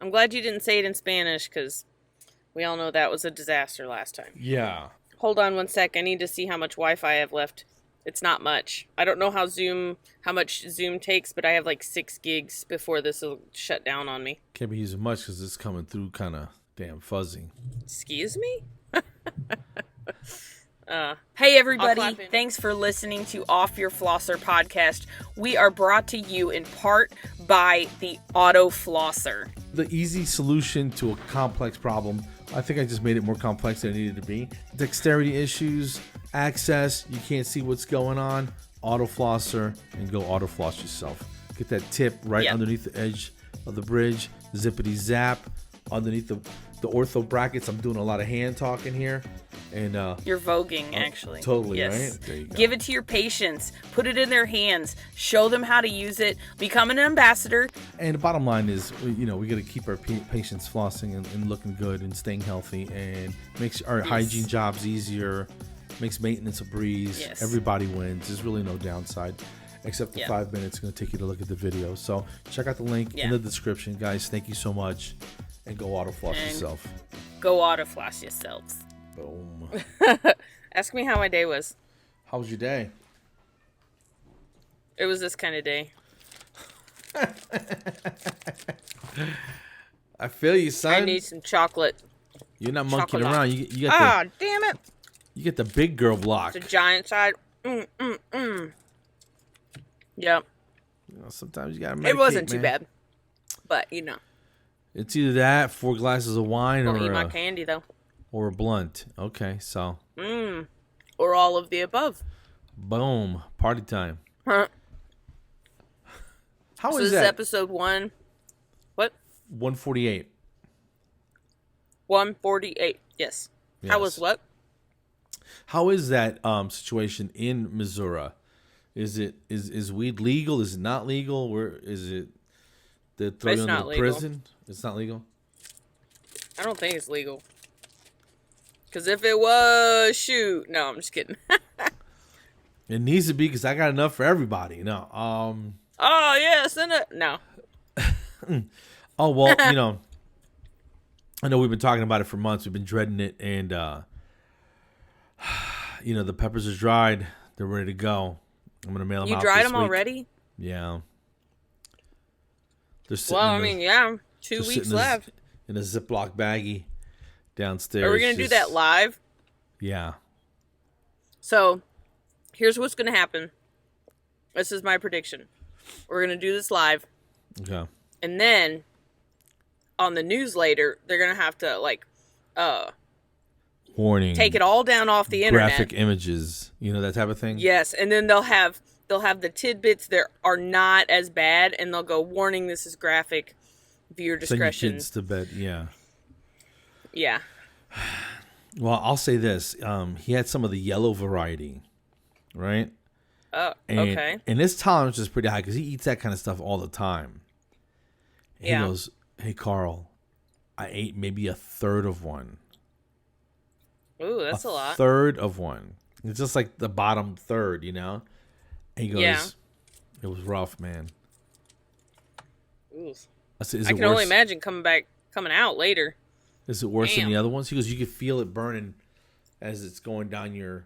I'm glad you didn't say it in Spanish, because we all know that was a disaster last time. Yeah. Hold on one sec. I need to see how much Wi-Fi I have left. It's not much. I don't know how much Zoom takes, but I have like 6 gigs before this will shut down on me. Can't be using much because it's coming through kind of damn fuzzy. Excuse me? Hey everybody, thanks for listening to Off Your Flosser podcast. We are brought to you in part by the Autoflosser. The easy solution to a complex problem. I think I just made it more complex than it needed to be. Dexterity issues, access, you can't see what's going on. Autoflosser, and go autofloss yourself. Get that tip right underneath the edge of the bridge. Zippity zap underneath the ortho brackets. I'm doing a lot of hand talking here. And you're voguing, actually. Totally, yes. Right? There you go. Give it to your patients. Put it in their hands. Show them how to use it. Become an ambassador. And the bottom line is, we got to keep our patients flossing and looking good and staying healthy, and makes our hygiene jobs easier, makes maintenance a breeze. Yes. Everybody wins. There's really no downside, except the 5 minutes it's going to take you to look at the video. So check out the link in the description, guys. Thank you so much, and go autofloss yourself. Go autofloss yourselves. Boom. Ask me how my day was. How was your day? It was this kind of day. I feel you, son. I need some chocolate. You're not monkeying around. You got damn it. You get the big girl block. The giant side. Yep. Sometimes you gotta medicate, it wasn't too bad. But, it's either that, 4 glasses of wine, or eat my candy, though. Or a blunt. Okay, so. Or all of the above. Boom. Party time. Huh. How so is this that? Is episode 1. What? 148. 148. Yes. How was what? How is that situation in Missouri? Is weed legal? Is it not legal? Where is it? They throw you in prison? It's not legal? I don't think it's legal. Because if it was, shoot. No, I'm just kidding. It needs to be, because I got enough for everybody. No. Oh, yeah, send it. No. Oh, well, I know we've been talking about it for months. We've been dreading it. And, the peppers are dried. They're ready to go. I'm going to mail them out. You dried them already? Yeah. They're 2 weeks left. In a Ziploc baggie downstairs. Are we going to do that live? Yeah. So, here's what's going to happen. This is my prediction. We're going to do this live. Okay. And then, on the news later, they're going to have to, warning. Take it all down off the internet. Graphic images. That type of thing? Yes, and then they'll have the tidbits that are not as bad, and they'll go, warning, this is graphic. Viewer discretion. Send your kids to bed, yeah. Yeah. Well, I'll say this. He had some of the yellow variety, right? Oh, okay. And his tolerance is pretty high because he eats that kind of stuff all the time. And he goes, hey, Carl, I ate maybe a third of one. Ooh, that's a lot. A third of one. It's just like the bottom third, And he goes, it was rough, man. Ooh. I said, I can only imagine coming out later. Is it worse than the other ones? He goes, you can feel it burning as it's going down your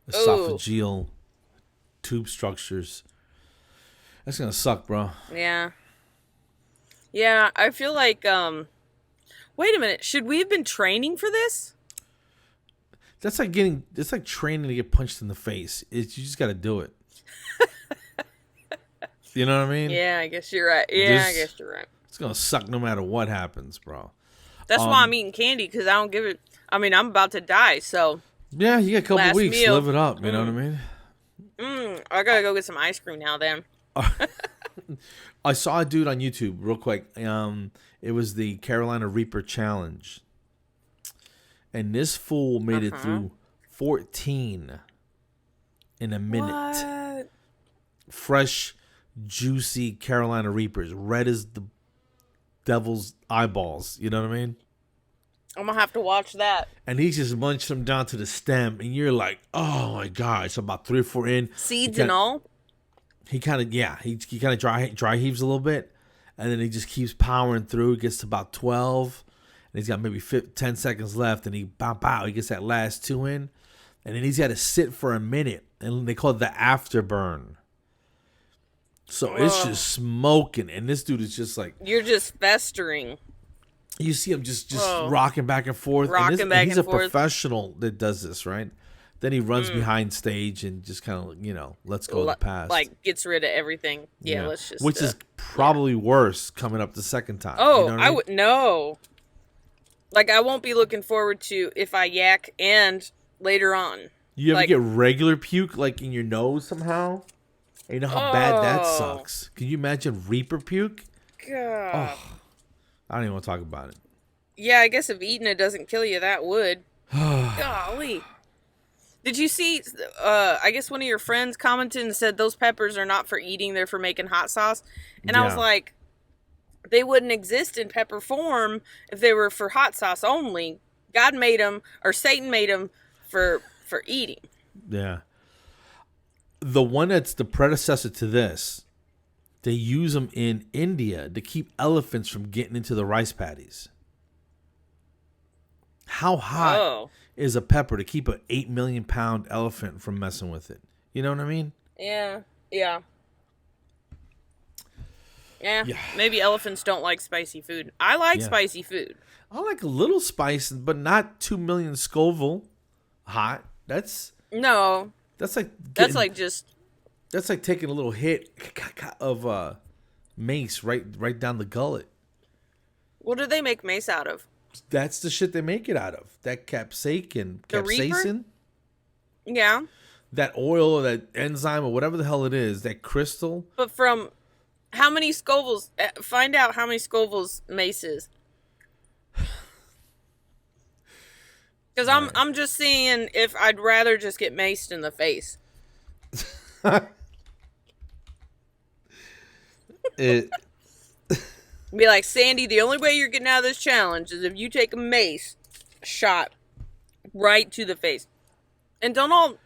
esophageal tube structures. That's going to suck, bro. Yeah. Yeah, I feel like, wait a minute. Should we have been training for this? It's like training to get punched in the face. You just got to do it. You know what I mean? Yeah, I guess you're right. Yeah, I guess you're right. It's going to suck no matter what happens, bro. That's why I'm eating candy, because I don't give it. I mean, I'm about to die, so. Yeah, you got a couple weeks to live it up. You know what I mean? I got to go get some ice cream now, then. I saw a dude on YouTube, real quick. It was the Carolina Reaper Challenge. And this fool made it through 14 in a minute. What? Fresh, juicy Carolina Reapers, red as the devil's eyeballs. You know what I mean? I'm gonna have to watch that. And he just munched them down to the stem, and you're like, oh my god! So about 3 or 4 in, seeds and all. He kind of he kind of dry heaves a little bit, And then he just keeps powering through. He gets to about 12. And he's got maybe 10 seconds left. And he he gets that last 2 in. And then he's got to sit for a minute. And they call it the afterburn. So it's just smoking. And this dude is just like... You're just festering. You see him just rocking back and forth. And he's a professional that does this, right? Then he runs behind stage and just kind of, lets go of the past. Like, gets rid of everything. Yeah, let's just... Which is probably worse coming up the second time. Oh, you know I would... No. Like, I won't be looking forward to if I yak and later on. You ever get regular puke, like, in your nose somehow? And you know how bad that sucks. Can you imagine Reaper puke? God. Oh, I don't even want to talk about it. Yeah, I guess if eating it doesn't kill you, that would. Golly. Did you see, I guess one of your friends commented and said those peppers are not for eating, they're for making hot sauce. And I was like, they wouldn't exist in pepper form if they were for hot sauce only. God made them, or Satan made them for eating. Yeah. The one that's the predecessor to this, they use them in India to keep elephants from getting into the rice paddies. How hot is a pepper to keep an 8 million pound elephant from messing with it? You know what I mean? Yeah. Maybe elephants don't like spicy food. I like spicy food. I like a little spice, but not 2 million Scoville hot. That's like taking a little hit of mace right down the gullet. What do they make mace out of? That's the shit they make it out of. That capsaicin. Yeah. That oil or that enzyme or whatever the hell it is, that crystal. But from how many Scovilles? Find out how many Scovilles mace is. Because I'm just seeing if I'd rather just get maced in the face. Be like, Sandy, the only way you're getting out of this challenge is if you take a mace shot right to the face. And don't all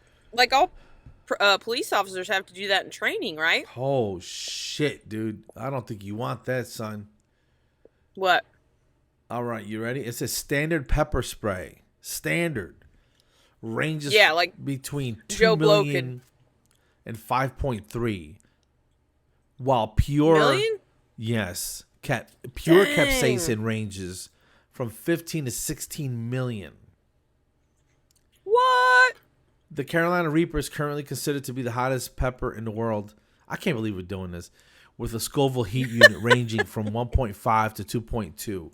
police officers have to do that in training, right? Oh, shit, dude. I don't think you want that, son. What? All right, you ready? It's a standard pepper spray. Standard. Ranges between 2 million and 5.3. While pure... Million? Yes. Pure capsaicin ranges from 15 to 16 million. What? The Carolina Reaper is currently considered to be the hottest pepper in the world. I can't believe we're doing this. With a Scoville heat unit ranging from 1.5 to 2.2.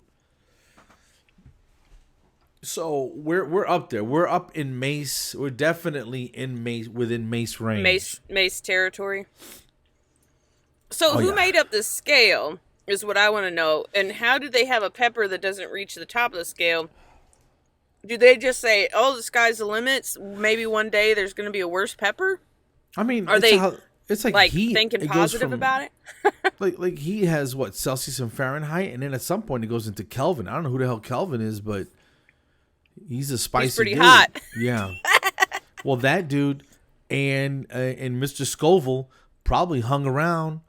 So we're up there. We're up in mace. We're definitely in mace, within mace range. Mace territory. So who made up the scale is what I want to know. And how do they have a pepper that doesn't reach the top of the scale? Do they just say, "Oh, the sky's the limit. Maybe one day there's going to be a worse pepper"? I mean, it's like heat. Thinking positive about it? like heat has what, Celsius and Fahrenheit, and then at some point it goes into Kelvin. I don't know who the hell Kelvin is, but he's a spicy He's pretty dude. hot. Yeah. Well, that dude and Mr. Scoville probably hung around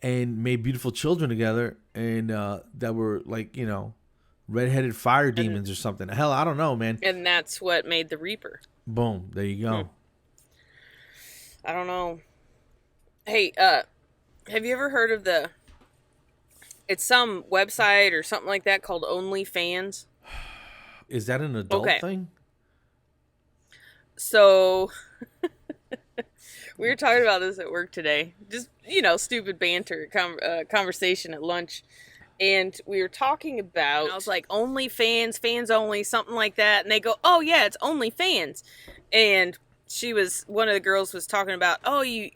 and made beautiful children together, and that were redheaded fire demons or something. Hell, I don't know, man. And that's what made the Reaper. Boom. There you go. I don't know. Hey, have you ever heard of it's some website or something like that called OnlyFans? Is that an adult thing? So, we were talking about this at work today. Just, stupid banter, conversation at lunch. And we were talking about, I was like, OnlyFans, fans only, something like that. And they go, oh, yeah, it's OnlyFans. And one of the girls was talking about, oh, you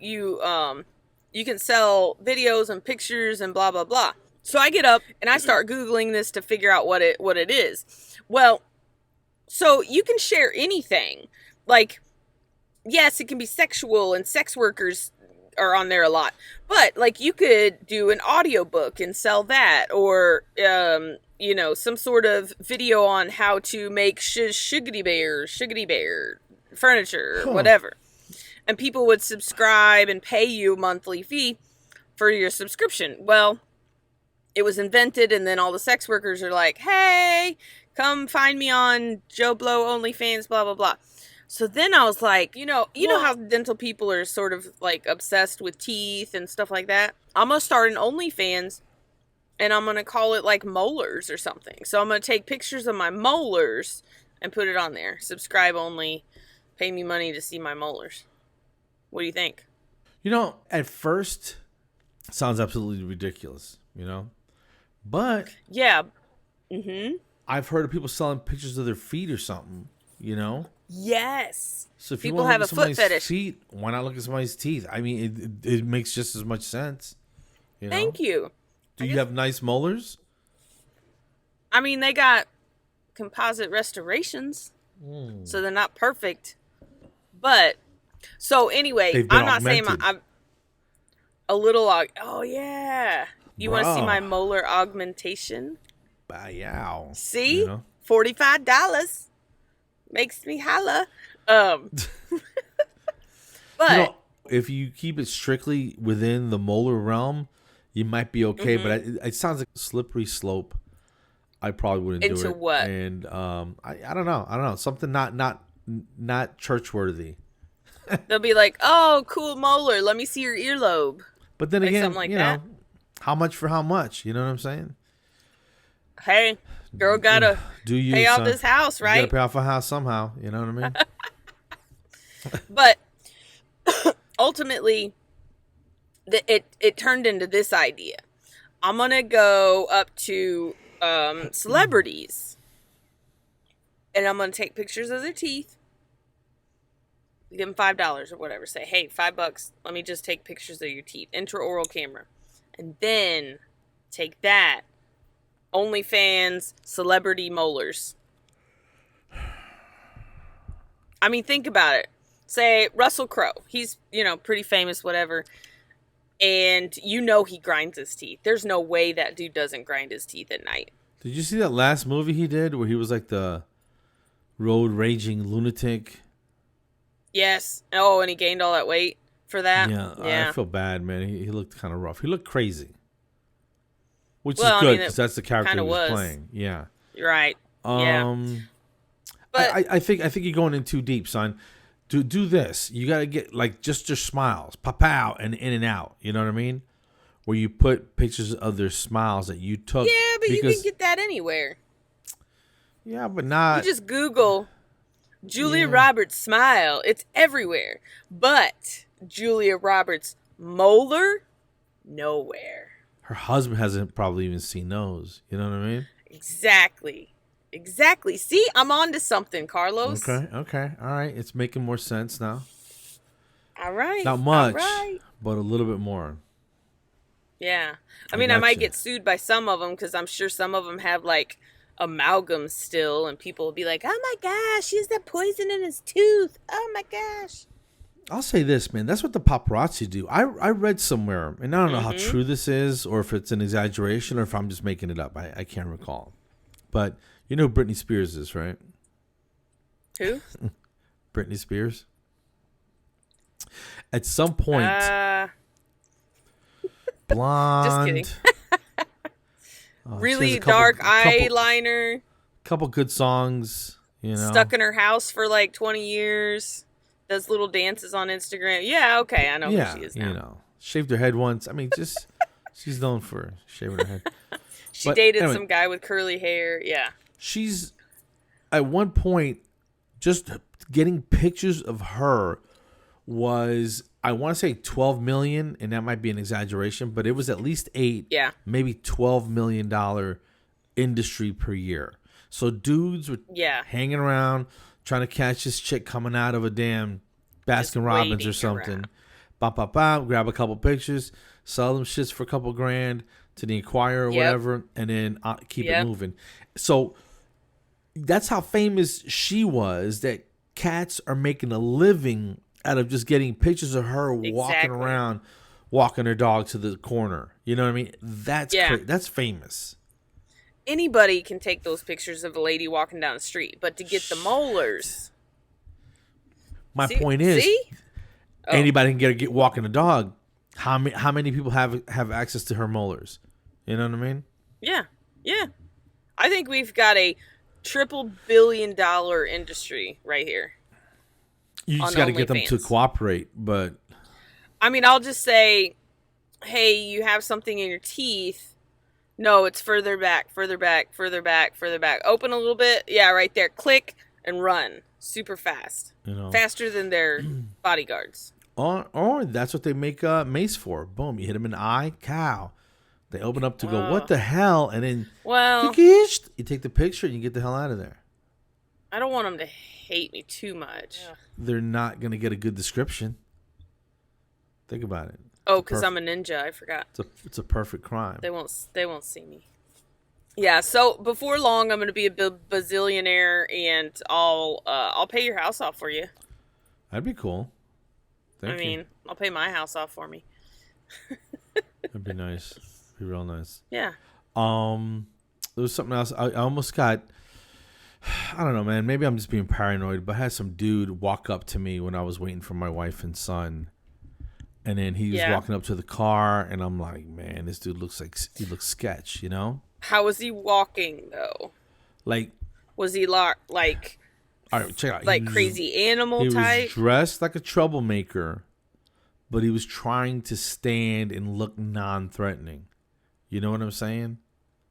can sell videos and pictures and blah, blah, blah. So I get up and I start Googling this to figure out what it is. Well, so you can share anything. Like, yes, it can be sexual, and sex workers are on there a lot. But, like, you could do an audiobook and sell that, or, some sort of video on how to make shiggity bear furniture, or whatever. And people would subscribe and pay you a monthly fee for your subscription. Well, it was invented, and then all the sex workers are like, hey, come find me on Joe Blow OnlyFans, blah, blah, blah. So then I was like, you know how dental people are sort of like obsessed with teeth and stuff like that? I'm going to start an OnlyFans, and I'm going to call it like molars or something. So I'm going to take pictures of my molars and put it on there. Subscribe only, pay me money to see my molars. What do you think? At first, it sounds absolutely ridiculous, But yeah. Mm-hmm. I've heard of people selling pictures of their feet or something, Yes. So if people you want have to look a at foot somebody's fetish. feet, why not look at somebody's teeth? I mean, it makes just as much sense. Thank you. Do you have nice molars? I mean, they got composite restorations, so they're not perfect. But so anyway, I'm not saying I'm a little. Oh yeah, you want to see my molar augmentation? Yow. See, $45 makes me holla. But if you keep it strictly within the molar realm, you might be okay. But it sounds like a slippery slope. I probably wouldn't do it. Into what? And I don't know. Something not church-worthy. They'll be like, "Oh, cool molar. Let me see your earlobe." But then like again, something like that. How much for how much? You know what I'm saying? Hey, girl, gotta pay off this house, right? You gotta pay off a house somehow. You know what I mean? But ultimately, it turned into this idea. I'm gonna go up to celebrities, and I'm gonna take pictures of their teeth. Give them $5 or whatever. Say, hey, $5. Let me just take pictures of your teeth. Intraoral camera, and then take that. OnlyFans celebrity molars. I mean, think about it. Say Russell Crowe. He's, pretty famous, whatever. And he grinds his teeth. There's no way that dude doesn't grind his teeth at night. Did you see that last movie he did where he was like the road raging lunatic? Yes. Oh, and he gained all that weight for that? Yeah. I feel bad, man. He looked kind of rough. He looked crazy. Which is good because that's the character he was playing. Yeah. You're right. Yeah. But I think you're going in too deep, son. Do this. You got to get just your smiles, pow, and in and out. You know what I mean? Where you put pictures of their smiles that you took. Yeah, but you can get that anywhere. Yeah, but not. You just Google Julia Roberts smile. It's everywhere. But Julia Roberts molar, nowhere. Her husband hasn't probably even seen those. You know what I mean? Exactly. See, I'm on to something, Carlos. Okay. All right. It's making more sense now. All right. Not much, but a little bit more. Yeah. I mean, I might get sued by some of them because I'm sure some of them have amalgam still, and people will be like, oh my gosh, he has that poison in his tooth. Oh my gosh. I'll say this, man. That's what the paparazzi do. I read somewhere, and I don't know how true this is, or if it's an exaggeration, or if I'm just making it up. I can't recall. But you know who Britney Spears is, right? Who? Britney Spears. At some point, blonde. Just kidding. Really dark eyeliner. Couple good songs, Stuck in her house for 20 years. Does little dances on Instagram. Yeah, okay, I know who she is now. Shaved her head once. I mean, just she's known for shaving her head. She dated some guy with curly hair. Yeah. She's at one point just getting pictures of her was, I want to say 12 million, and that might be an exaggeration, but it was at least maybe $12 million industry per year. So dudes were hanging around trying to catch this chick coming out of a damn Baskin Robbins or something. Grab a couple pictures, sell them shits for a couple grand to the Inquirer or whatever, and then keep it moving. So that's how famous she was, that cats are making a living out of just getting pictures of her walking around, walking her dog to the corner. You know what I mean? That's that's famous. Anybody can take those pictures of a lady walking down the street, but to get the molars. My point is, anybody can get walking a dog. How many people have access to her molars? You know what I mean? Yeah. Yeah. I think we've got a triple billion-dollar industry right here. You just got to get them to cooperate, but... I mean, I'll just say, hey, you have something in your teeth. No, it's further back, further back, further back, further back. Open a little bit. Yeah, right there. Click and run. Super fast. You know, faster than their bodyguards. Or that's what they make mace for. Boom, you hit them in the eye. Cow. They open up to go, what the hell? And then you take the picture and you get the hell out of there. I don't want them to hate me too much. They're not going to get a good description. Think about it. Oh, because I'm a ninja. I forgot. It's a perfect crime. They won't see me. Yeah. So before long, I'm going to be a bazillionaire, and I'll pay your house off for you. That'd be cool. Thank you. I'll pay my house off for me. That'd be nice. Be real nice. Yeah. There was something else. I almost got. I don't know, man. Maybe I'm just being paranoid, but I had some dude walk up to me when I was waiting for my wife and son. And then he was walking up to the car, and I'm like, man, this dude looks sketch, you know? How was he walking, though? Like... Was he like... All right, check it out. Like crazy animal type? He was dressed like a troublemaker, but he was trying to stand and look non-threatening. You know what I'm saying?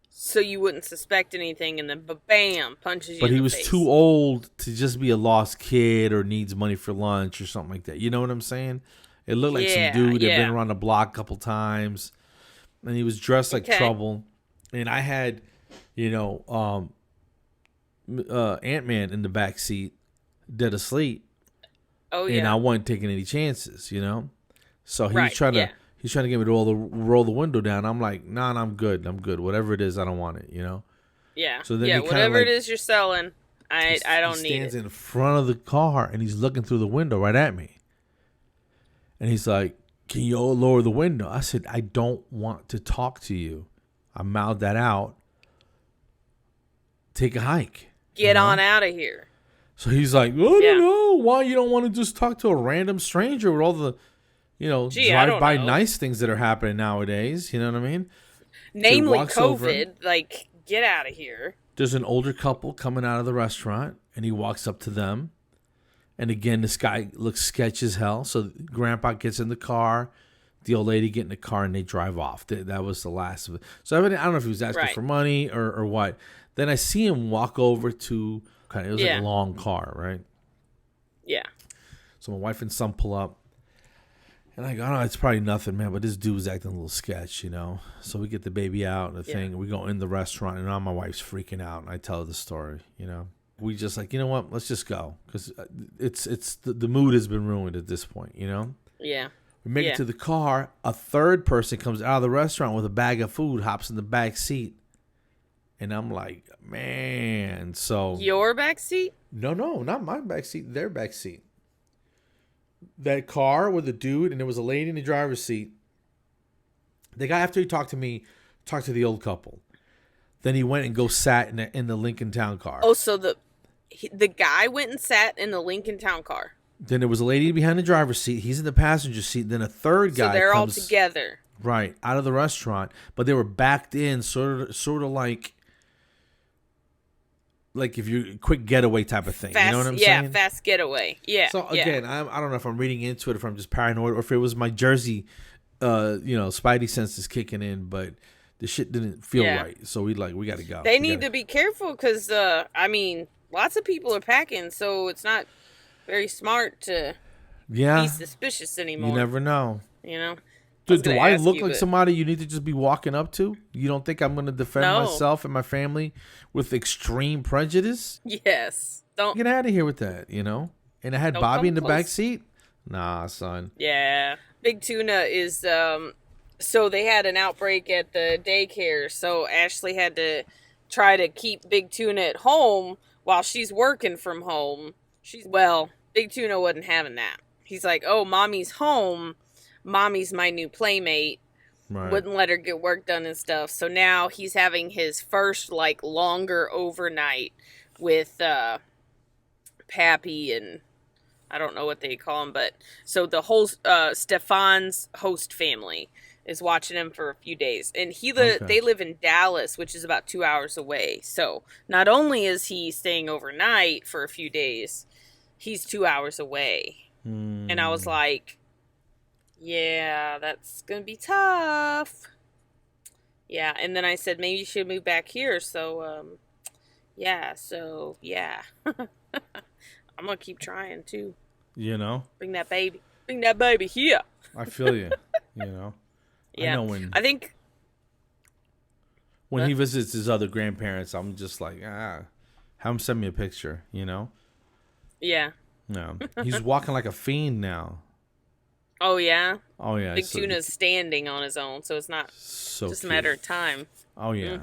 So you wouldn't suspect anything, and then bam, punches you But in he the was face. too old to just be a lost kid or needs money for lunch or something like that. You know what I'm saying? It looked like some dude that had been around the block a couple times, and he was dressed like trouble. And I had, Ant-Man in the back seat, dead asleep. Oh yeah. And I wasn't taking any chances, you know. So he's trying to get me to roll the window down. I'm like, nah, I'm good. Whatever it is, I don't want it, you know. Yeah. So then whatever it is you're selling, I don't need it. He stands in front of the car and he's looking through the window right at me. And he's like, can you lower the window? I said, I don't want to talk to you. I mouthed that out. Take a hike. Get on out of here. So he's like, I don't know why you don't want to just talk to a random stranger with all the, drive-by nice things that are happening nowadays. You know what I mean? Namely COVID. Like, get out of here. There's an older couple coming out of the restaurant, and he walks up to them. And again, this guy looks sketch as hell. So Grandpa gets in the car, the old lady get in the car, and they drive off. That was the last of it. So I don't know if he was asking for money or what. Then I see him walk over to, it was like a long car, right? Yeah. So my wife and son pull up. And I go, oh, it's probably nothing, man. But this dude was acting a little sketch, you know. So we get the baby out and the thing. And we go in the restaurant, and now my wife's freaking out. And I tell her the story, you know. We just like, you know what? Let's just go. Because the mood has been ruined at this point, you know? Yeah. We make it to the car. A third person comes out of the restaurant with a bag of food, hops in the back seat. And I'm like, man, so... Your back seat? No, not my back seat. Their back seat. That car with a dude, and there was a lady in the driver's seat. The guy, after he talked to me, talked to the old couple. Then he went and sat in the Lincoln Town car. Oh, so the guy went and sat in the Lincoln Town car. Then there was a lady behind the driver's seat. He's in the passenger seat. Then a third guy So they're comes, all together. Right, out of the restaurant. But they were backed in, sort of like if you quick getaway type of thing. Fast, you know what I'm saying? Yeah, fast getaway. Yeah. So again, I don't know if I'm reading into it, if I'm just paranoid, or if it was my Jersey, spidey senses kicking in, but the shit didn't feel right. So we got to go. They need to be careful because, lots of people are packing, so it's not very smart to be suspicious anymore. You never know. You know? Do I look like somebody you need to just be walking up to? You don't think I'm going to defend myself and my family with extreme prejudice? Yes. Don't get out of here with that, you know? And I had Bobby in the back seat? Nah, son. Yeah. Big Tuna is, so they had an outbreak at the daycare, so Ashley had to try to keep Big Tuna at home while she's working from home. Big Tuna wasn't having that. He's like, oh, mommy's home. Mommy's my new playmate. Right. Wouldn't let her get work done and stuff. So now he's having his first longer overnight with Pappy and I don't know what they call him, but so the whole Stefan's host family is watching him for a few days. And Okay. they live in Dallas, which is about 2 hours away. So not only is he staying overnight for a few days, he's 2 hours away. And I was like, yeah, that's going to be tough. Yeah. And then I said, maybe you should move back here. So, yeah. I'm going to keep trying too. You know? Bring that baby here. I feel you. You know? Yeah. I know when he visits his other grandparents, I'm just like, have him send me a picture, you know? Yeah. No. He's walking like a fiend now. Oh, yeah? Oh, yeah. Big Tuna's standing on his own, so it's not so just cute. a matter of time. Oh, yeah.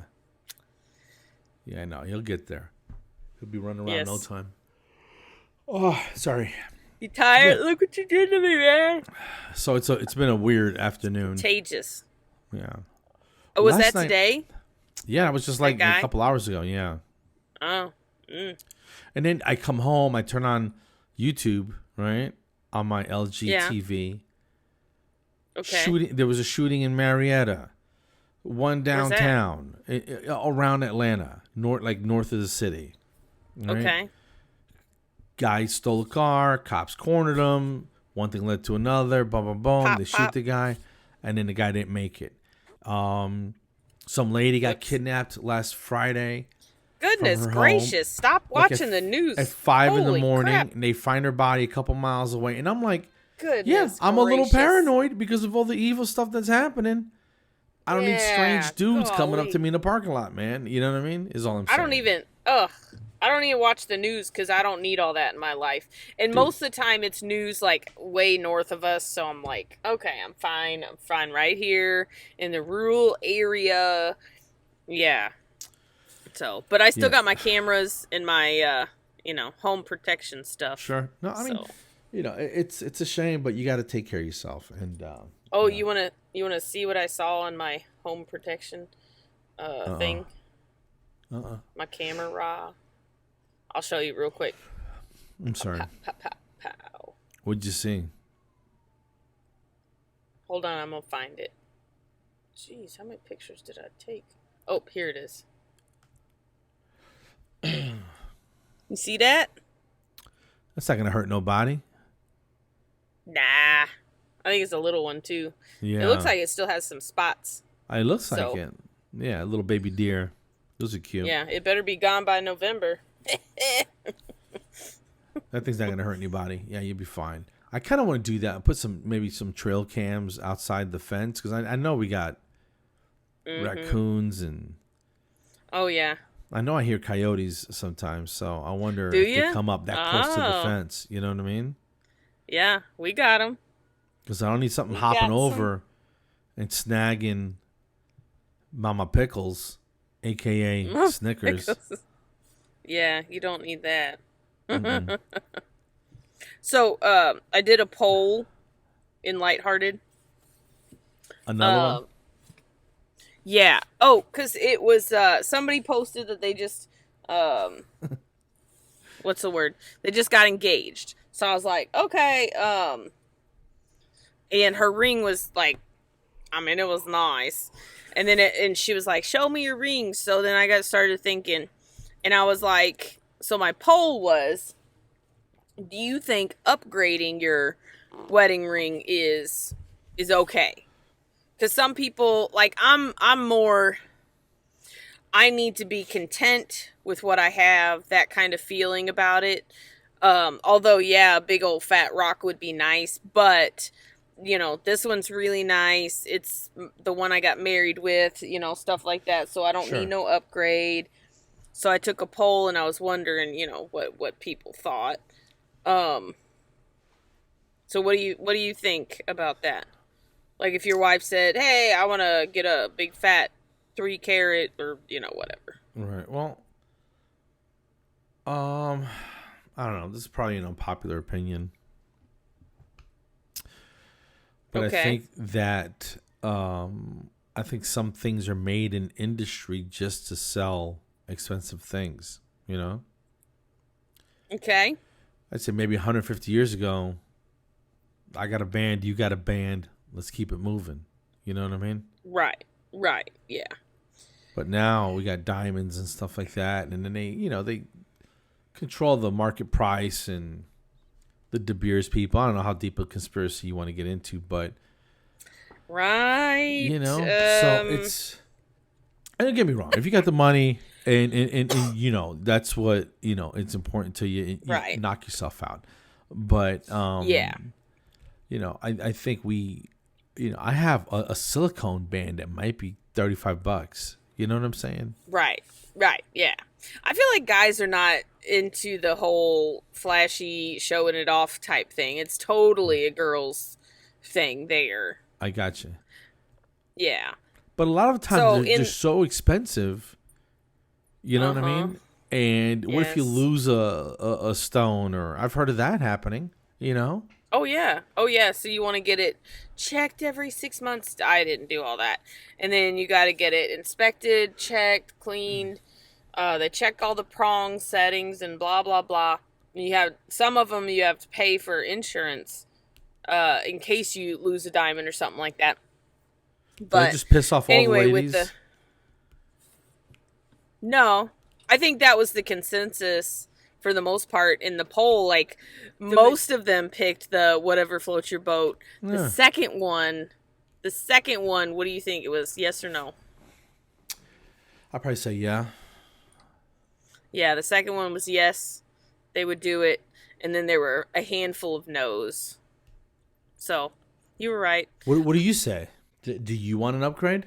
Yeah, I know. He'll get there. He'll be running around in no time. Oh, sorry. You tired? Yeah. Look what you did to me, man. So it's been a weird afternoon. Contagious. Yeah. Oh, was Last that today? Night, yeah, it was just like a couple hours ago, yeah. Oh. And then I come home, I turn on YouTube, right? On my LG TV. Okay. There was a shooting in Marietta. One downtown. Around Atlanta. North of the city. Right? Okay. Guy stole a car, cops cornered him. One thing led to another, boom, boom, boom. They shoot the guy, and then the guy didn't make it. Some lady got kidnapped last Friday. Goodness gracious. Stop watching the news. At 5 in the morning, crap. and they find her body a couple miles away. And I'm like, Goodness I'm a little paranoid because of all the evil stuff that's happening. I don't need strange dudes coming up to me in the parking lot, man. You know what I mean? Is all I'm saying. I don't even watch the news because I don't need all that in my life. And most of the time it's news like way north of us. So I'm like, okay, I'm fine. I'm fine right here in the rural area. Yeah. So, but I still got my cameras and my, home protection stuff. Sure. No, I mean, it's a shame, but you got to take care of yourself. And you wanna see what I saw on my home protection thing? My camera raw. I'll show you real quick. I'm sorry. Pow. What'd you see? Hold on, I'm gonna find it. Jeez, how many pictures did I take? Oh, here it is. You see that? That's not gonna hurt nobody. Nah. I think it's a little one too. Yeah. It looks like it still has some spots. It looks like it. Yeah, a little baby deer. Those are cute. Yeah, it better be gone by November. That thing's not gonna hurt anybody. Yeah, you'll be fine. I kind of want to do that. Put maybe some trail cams outside the fence because I know we got raccoons and. Oh yeah. I know I hear coyotes sometimes, so I wonder if they come up that close to the fence. You know what I mean? Yeah, we got them. Because I don't need something hopping over and snagging Mama Pickles, a.k.a. Snickers. Yeah, you don't need that. So, I did a poll in Lighthearted. Another one? Yeah. Oh, because it was, somebody posted that they just, what's the word? They just got engaged. So I was like, okay, and her ring was like, it was nice. And then and she was like, show me your ring. So then I started thinking, and I was like, so my poll was, do you think upgrading your wedding ring is okay? Because some people, like, I'm more, I need to be content with what I have, that kind of feeling about it. Although, yeah, a big old fat rock would be nice, but, this one's really nice. It's the one I got married with, stuff like that. So I don't need no upgrade. So I took a poll and I was wondering, what people thought. So what do you think about that? Like if your wife said, hey, I want to get a big fat 3 carat or, whatever. Right. Well, I don't know. This is probably an unpopular opinion. But okay. I think that I think some things are made in industry just to sell expensive things, Okay. I'd say maybe 150 years ago, I got a band, you got a band, let's keep it moving, You know what I mean? Right. Right. Yeah. But now we got diamonds and stuff like that, and then they control the market price and the De Beers people. I don't know how deep a conspiracy you want to get into, but right. So it's. And don't get me wrong. If you got the money and that's what it's important to you. Right. Knock yourself out. But yeah. I think I have a silicone band that might be $35. You know what I'm saying? Right. Right. Yeah. I feel like guys are not into the whole flashy showing it off type thing. It's totally a girl's thing there. I got you. Yeah. But a lot of times they're just so expensive. You know what I mean? And what if you lose a stone? Or I've heard of that happening, Oh, yeah. Oh, yeah. So you want to get it checked every 6 months. I didn't do all that. And then you got to get it inspected, checked, cleaned. They check all the prong settings and blah, blah, blah. And you have some of them you have to pay for insurance in case you lose a diamond or something like that. But just piss off all the ladies? No. I think that was the consensus for the most part in the poll. Like, most of them picked the whatever floats your boat. Yeah. The second one, what do you think it was? Yes or no? I'll probably say yeah. Yeah, the second one was yes, they would do it. And then there were a handful of no's. So, you were right. What do you say? Do you want an upgrade?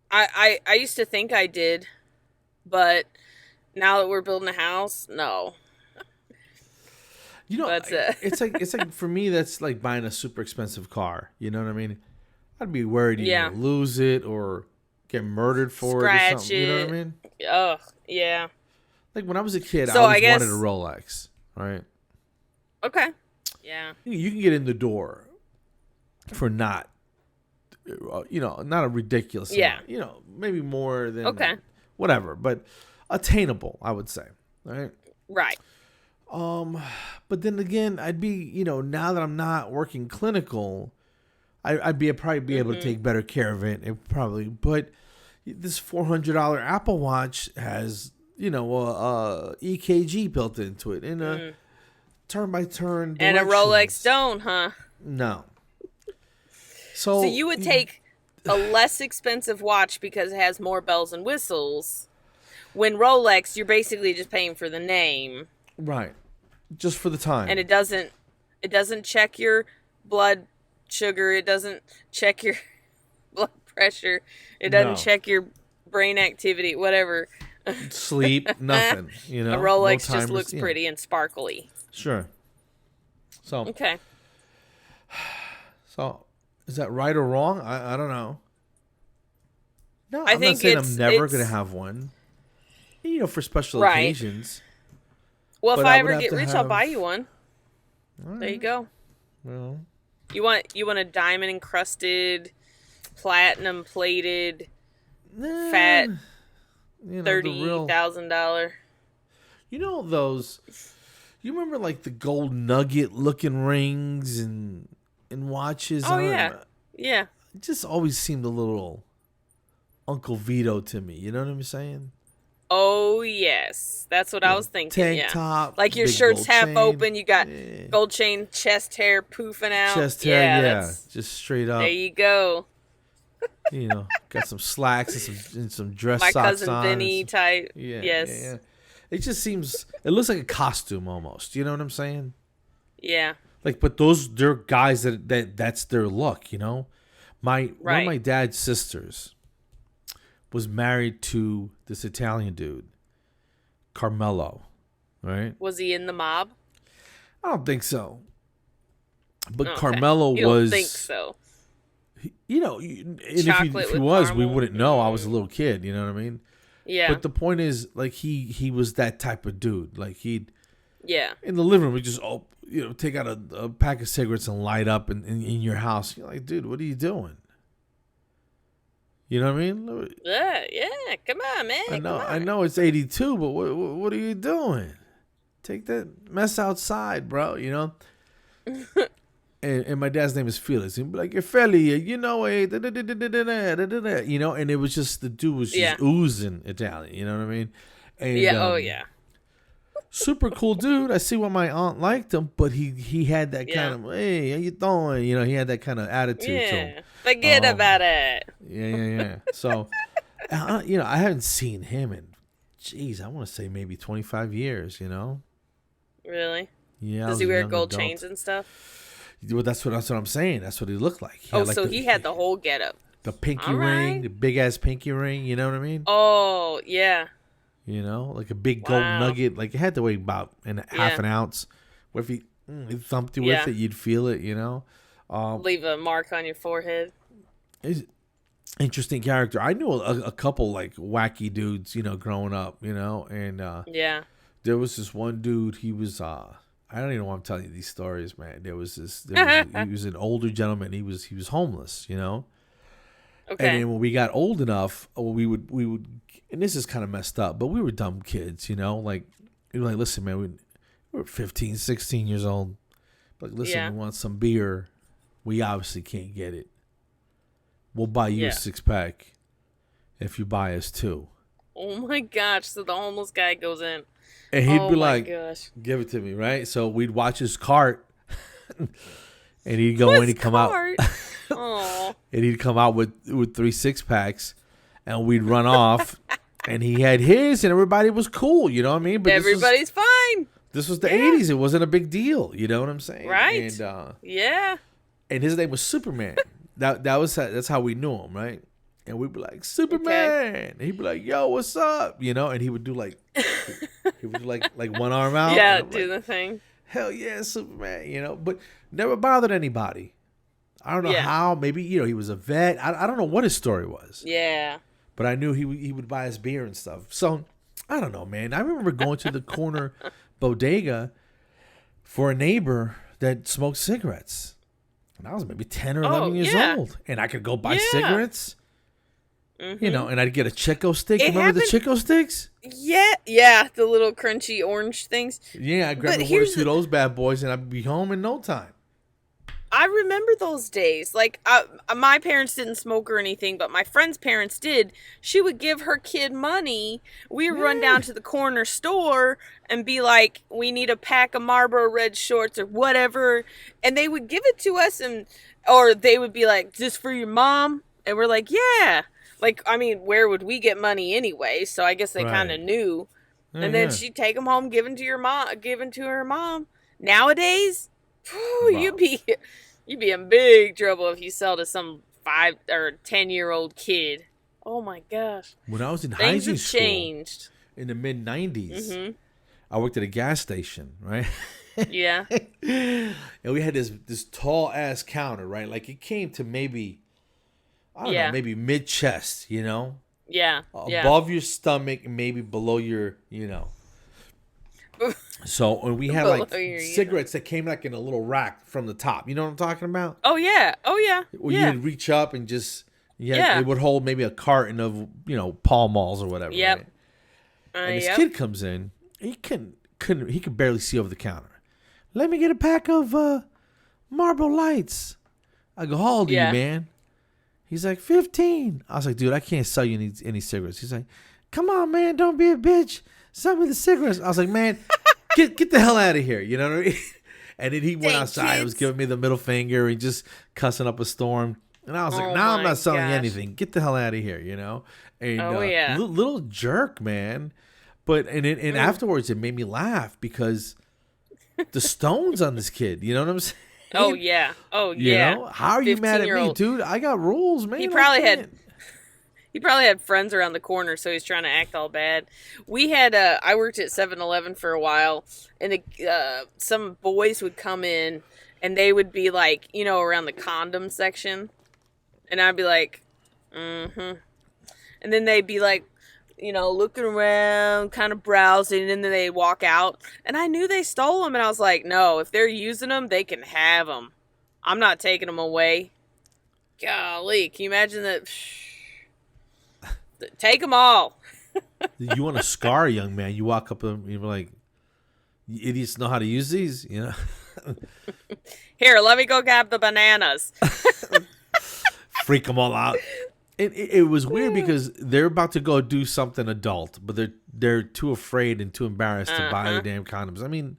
I used to think I did, but now that we're building a house, no. It's like for me that's like buying a super expensive car. You know what I mean? I'd be worried you're gonna lose it or get murdered for it or something. You know what I mean? Oh, yeah. Like when I was a kid, I always wanted a Rolex. All right. Okay. Yeah. You can get in the door for not a ridiculous amount. Maybe more than whatever, but attainable, I would say. All right. Right. But then again, I'd be, now that I'm not working clinical, I'd probably be able to take better care of it. But this $400 Apple Watch has, a EKG built into it and a turn-by-turn and a Rolex don't, huh? No. So you would take a less expensive watch because it has more bells and whistles. When Rolex, you're basically just paying for the name. Right. Just for the time. And it doesn't check your blood sugar. It doesn't check your blood pressure. It doesn't check your brain activity, whatever. Sleep, nothing. A Rolex just looks pretty and sparkly. Sure. So. Okay. So, is that right or wrong? I don't know. No, I'm not saying I'm never going to have one. For special occasions. Well, if I ever get rich, I'll buy you one. Right. There you go. Well, you want a diamond encrusted, platinum plated, fat, $30,000. Those. You remember like the gold nugget looking rings and watches? Oh yeah. Yeah. It just always seemed a little Uncle Vito to me. You know what I'm saying? Oh, yes. That's what I was thinking. Tank top. Like your shirt's half open. You got gold chain, chest hair poofing out. Chest hair, just straight up. There you go. Got some slacks and some dress My socks cousin on. Vinny type. Yeah, yes. Yeah. It just seems, it looks like a costume almost. You know what I'm saying? Yeah. Like, but they're guys that's their look, One of my dad's sisters was married to this Italian dude, Carmelo, right? Was he in the mob? I don't think so. But Carmelo you was. Don't think so. If he was, we wouldn't know. I was a little kid. You know what I mean? Yeah. But the point is, like he was that type of dude. Like he'd. Yeah. In the living room, we just take out a pack of cigarettes and light up in your house. You're like, dude, what are you doing? You know what I mean? Yeah. Come on, man. I know it's 82, but what are you doing? Take that mess outside, bro. and my dad's name is Felix. He'd be like, Feli, you know, you know, and it was just, the dude was just oozing Italian, you know what I mean? And, super cool dude. I see why my aunt liked him, but he had that kind of, hey, how you doing? You know, he had that kind of attitude to him. Forget about it. Yeah. So, you know, I haven't seen him in, geez, I want to say maybe 25 years, you know? Really? Yeah. Does he wear gold chains and stuff? Well, that's what I'm saying. That's what he looked like. He had the whole getup. The pinky ring, the big ass pinky ring. You know what I mean? Oh yeah. You know, like a big gold nugget. Like it had to weigh about half an ounce. What if he thumped you with it? You'd feel it. You know. Leave a mark on your forehead. Interesting character. I knew a couple like wacky dudes. You know, growing up. You know, and there was this one dude. He was I don't even know why I'm telling you these stories, man. He was an older gentleman. He was homeless, you know. Okay. And then when we got old enough, we would, and this is kind of messed up, but we were dumb kids, you know. Like, we were like, listen, man, we were 15, 16 years old. Like, listen, we want some beer. We obviously can't get it. We'll buy you a 6-pack if you buy us 2. Oh my gosh! So the homeless guy goes in. And he'd be like, give it to me, right? So we'd watch his cart. And he'd go in, he'd come out. And he'd come out with 3 6-packs. And we'd run off. And he had his, and everybody was cool, you know what I mean? But everybody's fine. This was the 80s. It wasn't a big deal, you know what I'm saying? Right. And, yeah. And his name was Superman. That's how we knew him, right? And we'd be like, Superman. And he'd be like, yo, what's up? You know, and he would do like one arm out. Yeah, do the thing. Hell yeah, Superman, you know, but never bothered anybody. I don't know how. Maybe, you know, he was a vet. I don't know what his story was. Yeah. But I knew he would buy us beer and stuff. So, I don't know, man. I remember going to the corner bodega for a neighbor that smoked cigarettes. And I was maybe 10 or 11 years old. And I could go buy cigarettes. Mm-hmm. You know, and I'd get a Chico stick. Remember the Chico sticks? Yeah, the little crunchy orange things. Yeah, I'd grab one or 2 of those bad boys, and I'd be home in no time. I remember those days. Like, my parents didn't smoke or anything, but my friend's parents did. She would give her kid money. We would run down to the corner store and be like, we need a pack of Marlboro Red Shorts or whatever. And they would give it to us, or they would be like, just for your mom? And we're like, yeah. Like, I mean, where would we get money anyway? So I guess they kind of knew. And then she'd take them home, given to her mom. Nowadays, you'd be in big trouble if you sell to some 5 or 10-year-old kid. Oh my gosh! When I was in things hygiene have changed in the mid '90s, I worked at a gas station, right? Yeah. And we had this tall ass counter, right? Like it came to maybe, I don't know, maybe mid chest, you know? Yeah. Above your stomach, maybe below your, you know. So when we had like cigarettes that came like in a little rack from the top, you know what I'm talking about? Oh yeah. Where you'd reach up and just it would hold maybe a carton of, you know, Pall Malls or whatever. Yep. Right? And this kid comes in, he could barely see over the counter. Let me get a pack of Marlboro Lights. I go, how old are you, man? He's like, 15. I was like, dude, I can't sell you any cigarettes. He's like, come on, man, don't be a bitch. Sell me the cigarettes. I was like, man, get the hell out of here. You know what I mean? And then he went outside and was giving me the middle finger and just cussing up a storm. And I was like, I'm not selling you anything. Get the hell out of here, you know? And, little jerk, man. But and afterwards, it made me laugh because the stones on this kid. You know what I'm saying? Oh yeah. You know? How are you mad at me, dude? I got rules, man. He probably had friends around the corner, so he's trying to act all bad. We had I worked at 7-Eleven for a while, and some boys would come in, and they would be like, you know, around the condom section, and I'd be like, and then they'd be like, you know, looking around, kind of browsing, and then they walk out. And I knew they stole them, and I was like, no, if they're using them, they can have them. I'm not taking them away. Golly, can you imagine that? Take them all. You want to scar a young man, you walk up and you're like, you idiots know how to use these, you know? Here, let me go grab the bananas. Freak them all out. It was weird because they're about to go do something adult, but they're too afraid and too embarrassed to buy the damn condoms. I mean,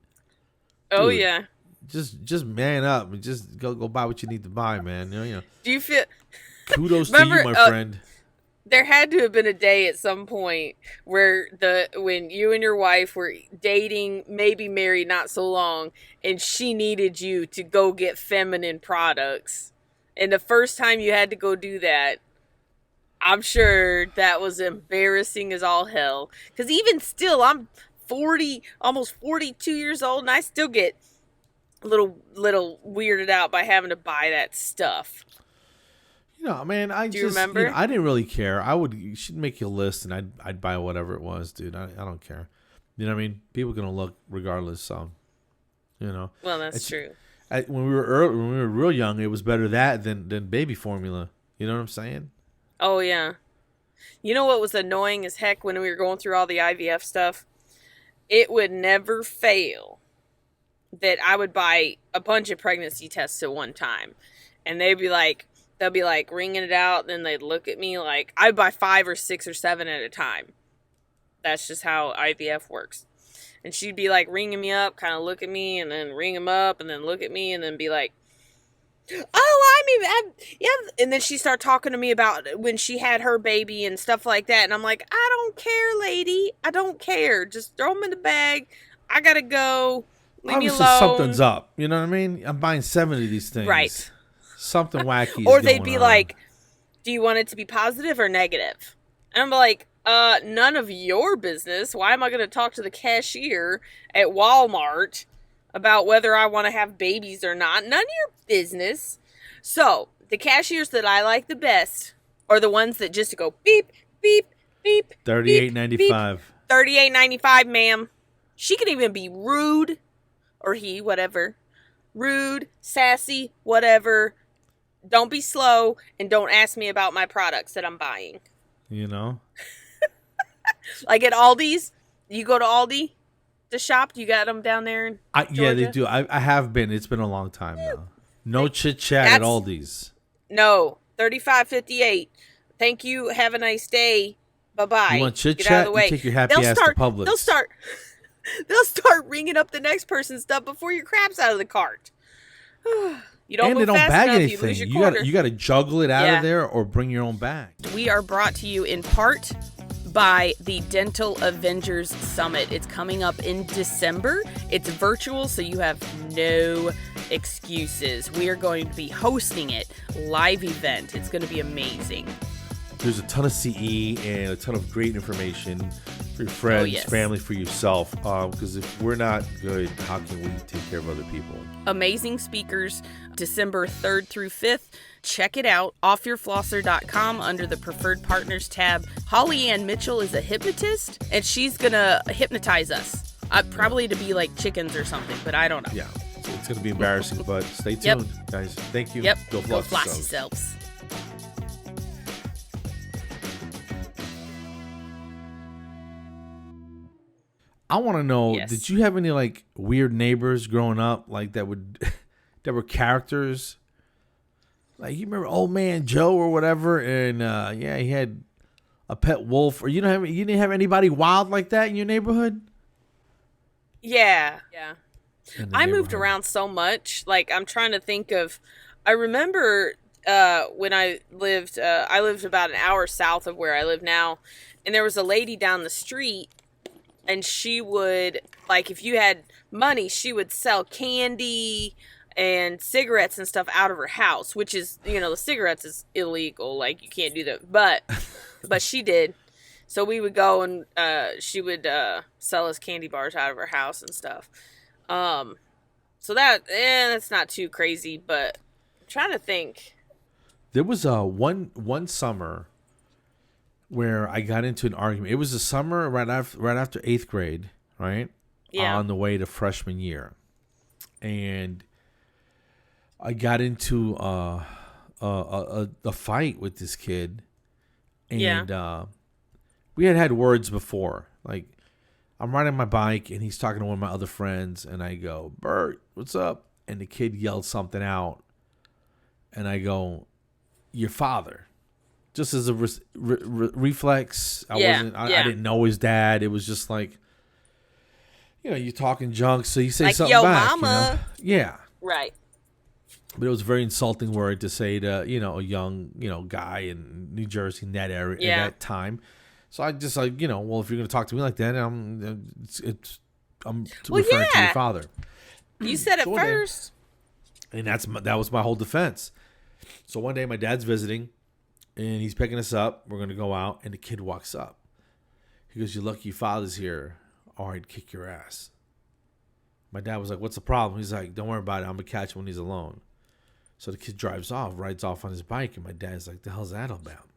oh dude, yeah, just man up and just go buy what you need to buy, man. You know. Do you feel? Kudos to you, my friend. There had to have been a day at some point where when you and your wife were dating, maybe married not so long, and she needed you to go get feminine products. And the first time you had to go do that, I'm sure that was embarrassing as all hell. Because even still, I'm 40, almost 42 years old, and I still get a little weirded out by having to buy that stuff. No, man, Do you remember? I didn't really care. She'd make you a list, and I'd buy whatever it was, dude. I don't care. You know what I mean? People are gonna look regardless. So, you know. Well, that's true. When we were real young, it was better that than baby formula. You know what I'm saying? Oh yeah. You know what was annoying as heck when we were going through all the IVF stuff? It would never fail that I would buy a bunch of pregnancy tests at one time, and they'll be like ringing it out, then they'd look at me like I'd buy 5 or 6 or 7 at a time. That's just how IVF works. And she'd be like ringing me up, kind of look at me, and then ring them up, and then look at me, and then be like, "Oh, yeah." And then she start talking to me about when she had her baby and stuff like that, and I'm like, "I don't care, lady. I don't care. Just throw them in the bag. I gotta go. Leave me alone." Something's up. You know what I mean? I'm buying 7 of these things. Right. Something wacky. Or they'd be like, "Do you want it to be positive or negative?" And I'm like, none of your business. Why am I going to talk to the cashier at Walmart about whether I want to have babies or not? None of your business. So, the cashiers that I like the best are the ones that just go beep, beep, beep. $38.95. $38.95, ma'am. She can even be rude, or he, whatever. Rude, sassy, whatever. Don't be slow, and don't ask me about my products that I'm buying. You know? Like at Aldis. You go to Aldi to shop? You got them down there in Georgia? Yeah, they do. I have been. It's been a long time now. No chit-chat at Aldi's. No. $35.58. Thank you. Have a nice day. Bye-bye. You want chit-chat? Get out of the way. You take your happy ass to Publix. They'll start ringing up the next person's stuff before your crap's out of the cart. You don't and move they don't fast bag enough, anything. you got to juggle it out of there or bring your own bag. We are brought to you in part by the Dental Avengers Summit. It's coming up in December. It's virtual, so you have no excuses. We are going to be hosting it, live event. It's going to be amazing. There's a ton of CE and a ton of great information for your friends, family, for yourself. Because if we're not good, how can we take care of other people? Amazing speakers, December 3rd through 5th. Check it out, offyourflosser.com under the Preferred Partners tab. Holly Ann Mitchell is a hypnotist, and she's going to hypnotize us. Probably to be like chickens or something, but I don't know. Yeah, it's going to be embarrassing, but stay tuned, guys. Thank you. Yep, Go floss yourselves. I want to know, did you have any like weird neighbors growing up, like that were characters? Like you remember Old Man Joe or whatever, and he had a pet wolf, or you didn't have anybody wild like that in your neighborhood? Yeah. I moved around so much. Like I'm trying to think of. I remember when I lived about an hour south of where I live now, and there was a lady down the street. And she would, like, if you had money, she would sell candy and cigarettes and stuff out of her house, which is, the cigarettes is illegal. Like, you can't do that. But she did. So we would go and she would sell us candy bars out of her house and stuff. So that's not too crazy, but I'm trying to think. There was one summer where I got into an argument. It was the summer right after 8th grade, right? Yeah. On the way to freshman year. And I got into a fight with this kid. And we had words before. Like, I'm riding my bike, and he's talking to one of my other friends, and I go, Bert, what's up? And the kid yelled something out, and I go, your father. Just as a reflex. I didn't know his dad. It was just like, you're talking junk, so you say like, something yo, back. mama. Yeah. Right. But it was a very insulting word to say to, a young, guy in New Jersey in that area at that time. So I just well, if you're going to talk to me like that, I'm referring to your father. You said it first. And that was my whole defense. So one day my dad's visiting, and he's picking us up. We're going to go out, and the kid walks up. He goes, you're lucky your father's here, or I'd kick your ass. My dad was like, what's the problem? He's like, don't worry about it. I'm going to catch him when he's alone. So the kid rides off on his bike, and my dad's like, the hell's that about?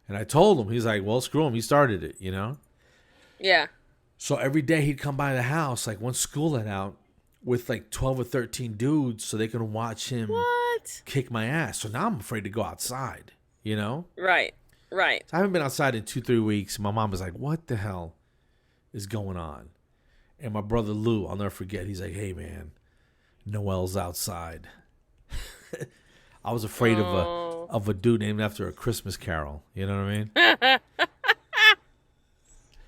And I told him. He's like, well, screw him. He started it, Yeah. So every day he'd come by the house, like once school let out, with like 12 or 13 dudes so they can watch him kick my ass. So now I'm afraid to go outside, Right. Right. So I haven't been outside in 2-3 weeks. My mom was like, what the hell is going on? And my brother Lou, I'll never forget, he's like, hey, man, Noel's outside. I was afraid of a dude named after a Christmas Carol. You know what I mean?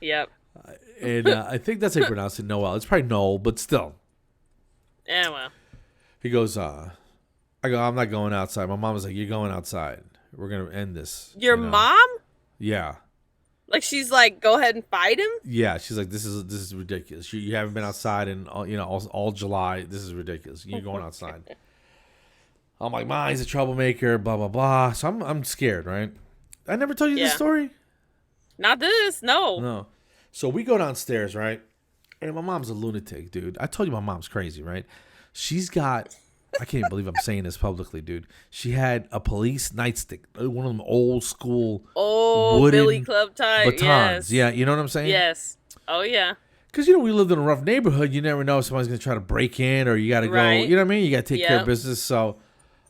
Yep. And I think that's how you pronounce it, Noel. It's probably Noel, but still. Yeah, well. He goes, I go, I'm not going outside. My mom was like, you're going outside. We're going to end this. Your mom? Yeah. Like, she's like, go ahead and fight him? Yeah, she's like, this is ridiculous. You haven't been outside in all July. This is ridiculous. You're going outside. I'm like, Ma, he's a troublemaker, blah, blah, blah. So I'm scared, right? I never told you this story? Not this, no. No. So we go downstairs, right? And my mom's a lunatic, dude. I told you my mom's crazy, right? She's got, I can't believe I'm saying this publicly, dude. She had a police nightstick, one of them old school wooden Billy Club type, batons. yes. Yeah, you know what I'm saying? Yes. Oh, yeah. Because, we lived in a rough neighborhood. You never know if somebody's going to try to break in or you got to go, you know what I mean? You got to take care of business. So,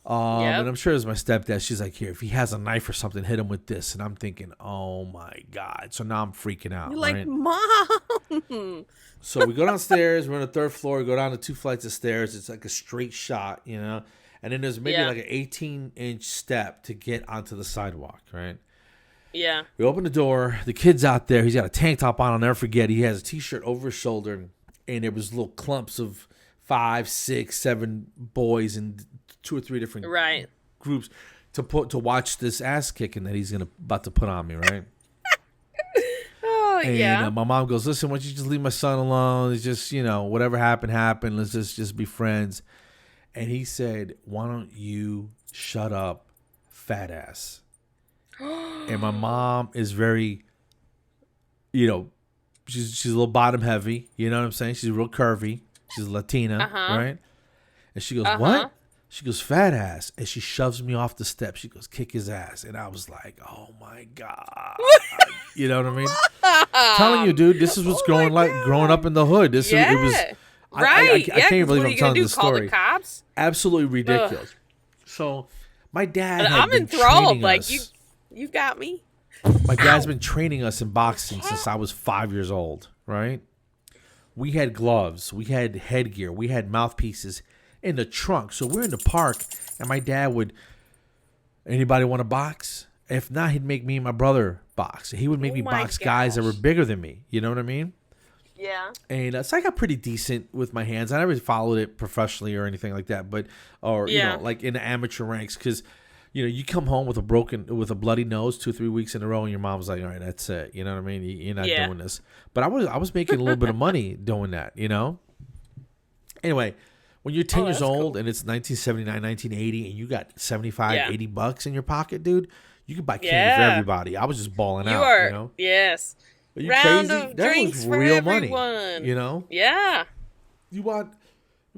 and I'm sure it was my stepdad. She's like, here, if he has a knife or something, hit him with this. And I'm thinking, oh, my God. So now I'm freaking out. You're right? like, Mom. So we go downstairs. We're on the 3rd floor. We go down the 2 flights of stairs. It's like a straight shot, And then there's maybe like an 18-inch step to get onto the sidewalk, right? Yeah. We open the door. The kid's out there. He's got a tank top on. I'll never forget. He has a T-shirt over his shoulder, and there was little clumps of 5, 6, 7 boys in 2 or 3 different groups to watch this ass kicking that he's about to put on me, right? And my mom goes, listen, why don't you just leave my son alone? It's just, whatever happened. Let's just be friends. And he said, why don't you shut up, fat ass? And my mom is very, she's a little bottom heavy. You know what I'm saying? She's real curvy. She's Latina, right? And she goes, what? She goes, fat ass. And she shoves me off the steps. She goes, kick his ass. And I was like, oh, my God. You know what I mean? I'm telling you, dude, this is what's growing up in the hood. It was. I can't believe I'm telling this story. Call the cops? Absolutely ridiculous. So my dad I'm enthralled. Like, you got me. My dad's been training us in boxing since I was 5 years old, right? We had gloves. We had headgear. We had mouthpieces in the trunk. So we're in the park, and my dad would, anybody want to box? If not, he'd make me and my brother box. He would make me box guys that were bigger than me. You know what I mean? Yeah. And so I got pretty decent with my hands. I never followed it professionally or anything like that, but like in the amateur ranks, because you come home with a bloody nose 2-3 weeks in a row, and your mom's like, all right, that's it. You know what I mean? You're not doing this. But I was making a little bit of money doing that. Anyway, when you're 10 years old and it's 1979, 1980, and you got $75, $80 in your pocket, dude, you can buy candy for everybody. I was just balling out. Yes. Are you Round crazy? of That drinks was for real everyone. money. Yeah. You want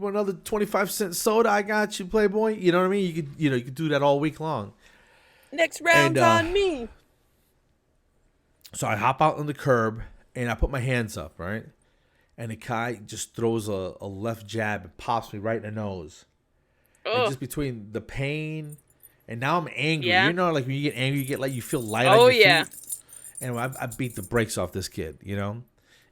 another 25-cent soda? I got you, Playboy. You know what I mean? You could do that all week long. Next round's on me. So I hop out on the curb and I put my hands up, right? And the guy just throws a left jab and pops me right in the nose. And just between the pain and now I'm angry. Yeah. Like when you get angry, you feel light on your feet. Yeah. And I beat the brakes off this kid,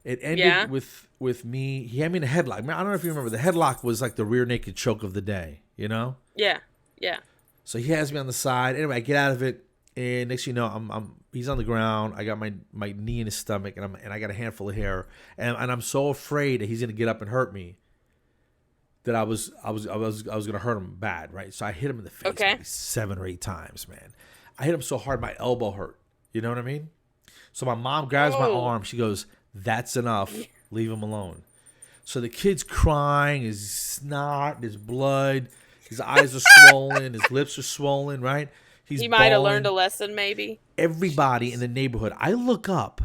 It ended Yeah. with me. He had me in a headlock. I don't know if you remember. The headlock was like the rear naked choke of the day, you know? Yeah. Yeah. So he has me on the side. Anyway, I get out of it, and next thing you know, he's on the ground. I got my knee in his stomach, and I got a handful of hair, and I'm so afraid that he's gonna get up and hurt me that I was gonna hurt him bad, right? So I hit him in the face maybe 7 or 8 times, man. I hit him so hard my elbow hurt. You know what I mean? So my mom grabs my arm. She goes, "That's enough. Leave him alone." So the kid's crying, his snot, his blood, his eyes are swollen, his lips are swollen, right? He might have learned a lesson, maybe. Everybody in the neighborhood. I look up,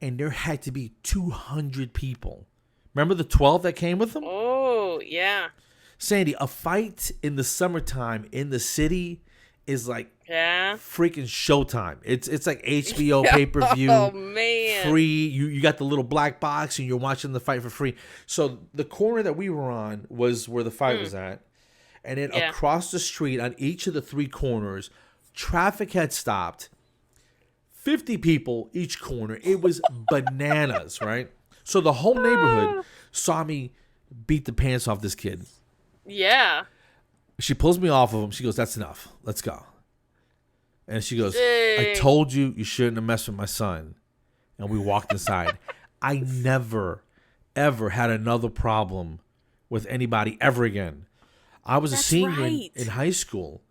and there had to be 200 people. Remember the 12 that came with him? Oh, yeah. Sandy, a fight in the summertime in the city is like freaking showtime. It's like HBO pay-per-view. Oh, man. Free. You got the little black box, and you're watching the fight for free. So the corner that we were on was where the fight was at. And then across the street on each of the 3 corners, traffic had stopped. 50 people each corner. It was bananas, right? So the whole neighborhood saw me beat the pants off this kid. Yeah. She pulls me off of him. She goes, "That's enough. Let's go." And she goes, Dang. "I told you shouldn't have messed with my son." And we walked inside. I never, ever had another problem with anybody ever again. I was a senior in high school.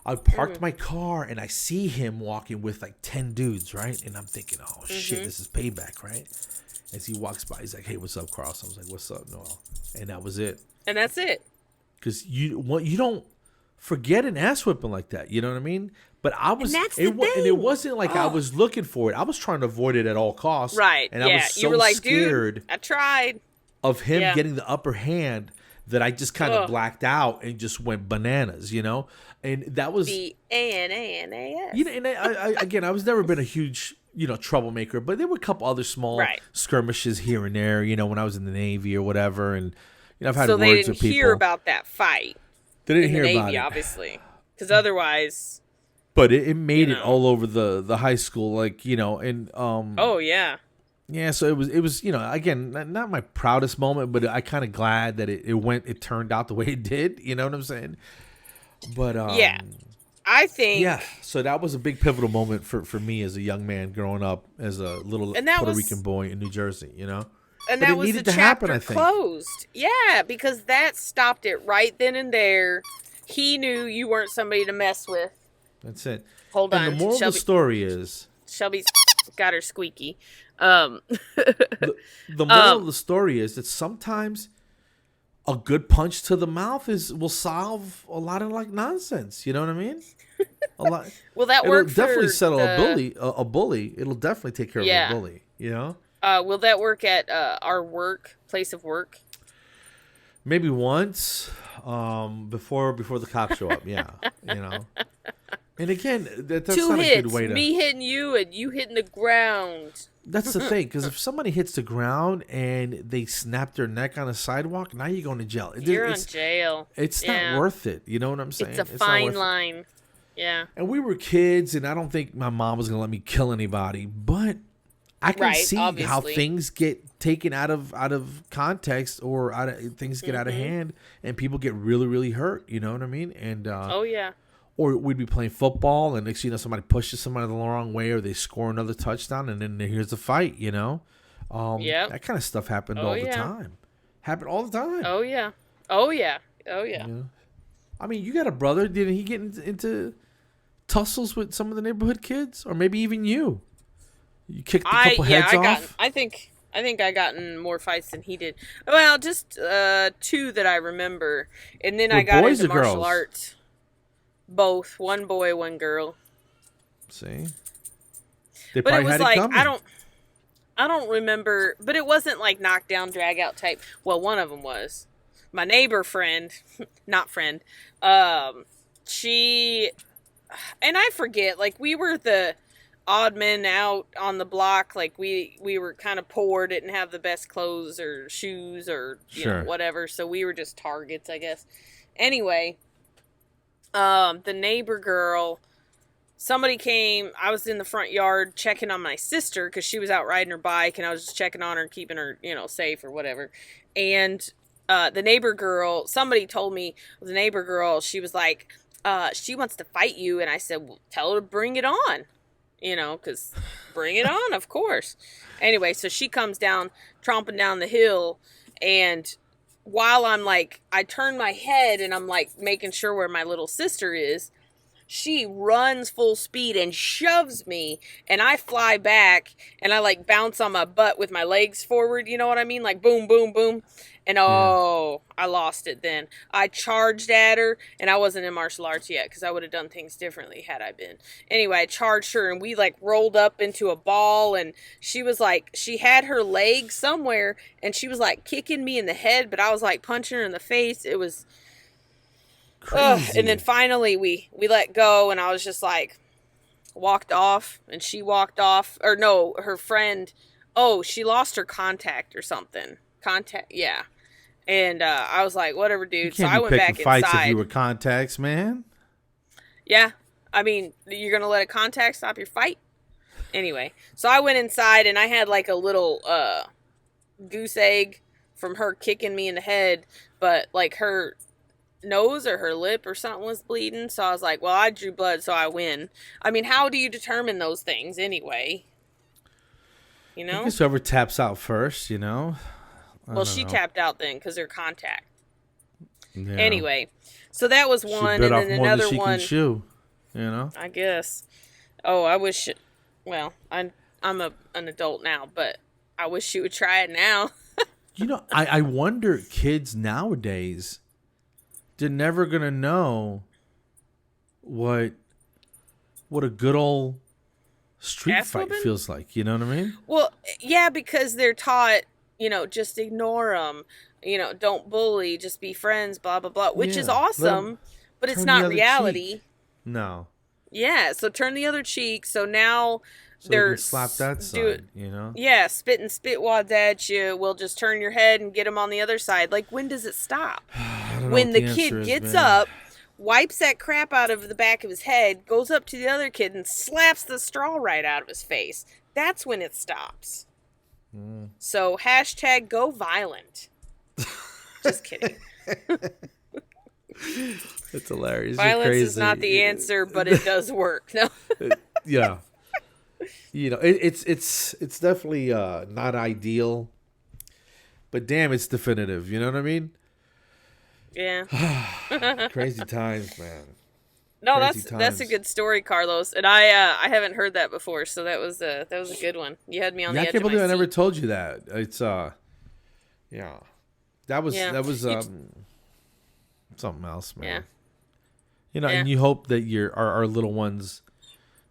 I parked my car, and I see him walking with like 10 dudes, right? And I'm thinking, oh, shit, this is payback, right? As he walks by, he's like, "Hey, what's up, Carl?" I was like, "What's up, Noel?" And that was it. And that's it. Because you don't forget an ass whipping like that. You know what I mean? But I was, and it wasn't like I was looking for it. I was trying to avoid it at all costs. Right. And I was so you were like, scared "Dude, I tried." Of him getting the upper hand that I just kind of blacked out and just went bananas, you know? And that was B-A-N-A-N-A-S. You know, and I was never been a huge, troublemaker, but there were a couple other small skirmishes here and there, when I was in the Navy or whatever, and I've had words with people. So they didn't hear about that fight. They didn't hear about Navy, it, obviously, because otherwise. But it made it all over the high school, and oh yeah. Yeah, so it was again, not my proudest moment, but I kind of glad that it turned out the way it did. You know what I'm saying? But I think so that was a big pivotal moment for me as a young man growing up as a little Puerto Rican boy in New Jersey. And but that was the chapter closed. Yeah, because that stopped it right then and there. He knew you weren't somebody to mess with. That's it. Hold on. And the moral of the story is Shelby's got her squeaky. The moral of the story is that sometimes a good punch to the mouth will solve a lot of nonsense. You know what I mean? A lot. Will that work? It'll definitely settle a bully. It'll definitely take care of a bully. Will that work at our place of work? Maybe once, before the cops show up. Yeah, And again, that's Two not hits, a good way to. Me hitting you and you hitting the ground. That's the thing, because if somebody hits the ground and they snap their neck on a sidewalk, now you're going to jail. You're in jail. It's not worth it. You know what I'm saying? It's a fine line. Yeah. And we were kids, and I don't think my mom was going to let me kill anybody, but I can see how things get taken out of context or things get out of hand, and people get really, really hurt. You know what I mean? And or we'd be playing football, and next thing you know, somebody pushes somebody the wrong way, or they score another touchdown, and then here's the fight. That kind of stuff happened all the time. Happened all the time. Oh yeah. Oh yeah. Oh yeah. I mean, you got a brother. Didn't he get into tussles with some of the neighborhood kids, or maybe even you? You kicked a couple heads off. I think I got in more fights than he did. Well, just 2 that I remember, and then I got into martial arts. Both, one boy, one girl. See, but it was like I don't remember, but it wasn't like knockdown, drag out type. Well, one of them was my neighbor friend, not friend. She and I forget. Like we were the odd men out on the block. Like we were kind of poor, didn't have the best clothes or shoes or you know, whatever. So we were just targets, I guess. Anyway. The neighbor girl somebody came. I was in the front yard checking on my sister because she was out riding her bike, and I was just checking on her and keeping her, safe or whatever. And the neighbor girl, somebody told me the neighbor girl, she was like, she wants to fight you. And I said, well, tell her to bring it on, because bring it on, of course. Anyway, so she comes down, tromping down the hill, and while I'm like, I turn my head and I'm like making sure where my little sister is, she runs full speed and shoves me, and I fly back, and I like bounce on my butt with my legs forward, you know what I mean? Like boom, boom, boom. And I lost it then. I charged at her, and I wasn't in martial arts yet because I would have done things differently had I been. Anyway, I charged her, and we like rolled up into a ball, and she was like, she had her leg somewhere, and she was like kicking me in the head, but I was like punching her in the face. It was crazy. And then finally we let go, and I was just like walked off, and she walked off. Or no, her friend, she lost her contact or something. Yeah. And I was like, whatever, dude. So I went back fights inside. If you were contacts, man. Yeah. I mean, you're going to let a contact stop your fight? Anyway. So I went inside, and I had like a little goose egg from her kicking me in the head. But like her nose or her lip or something was bleeding. So I was like, well, I drew blood, so I win. I mean, how do you determine those things anyway? I guess whoever taps out first, Well, she tapped out then because her contact. Yeah. Anyway, so that was one, and then another one. She chew, I guess. Oh, I wish. Well, I'm an adult now, but I wish she would try it now. I wonder, kids nowadays, they're never gonna know what a good old street fight feels like. You know what I mean? Well, yeah, because they're taught, just ignore them. Don't bully, just be friends, blah, blah, blah, which is awesome, but it's not reality. Cheek. No. Yeah, so turn the other cheek. So now they're slap that side, Yeah, spit wads at you. We'll just turn your head and get them on the other side. Like, when does it stop? When the kid gets up, wipes that crap out of the back of his head, goes up to the other kid and slaps the straw right out of his face. That's when it stops. So hashtag go violent. Just kidding. That's hilarious. Violence is not the answer, but it does work. No. Yeah. It's definitely not ideal, but damn, it's definitive. You know what I mean? Yeah. Crazy times, man. No, that's a good story, Carlos, and I haven't heard that before, so that was a good one. You had me on the edge of my seat. I can't believe I never told you that. It's yeah, that was something else, man. Yeah. And you hope that our little ones,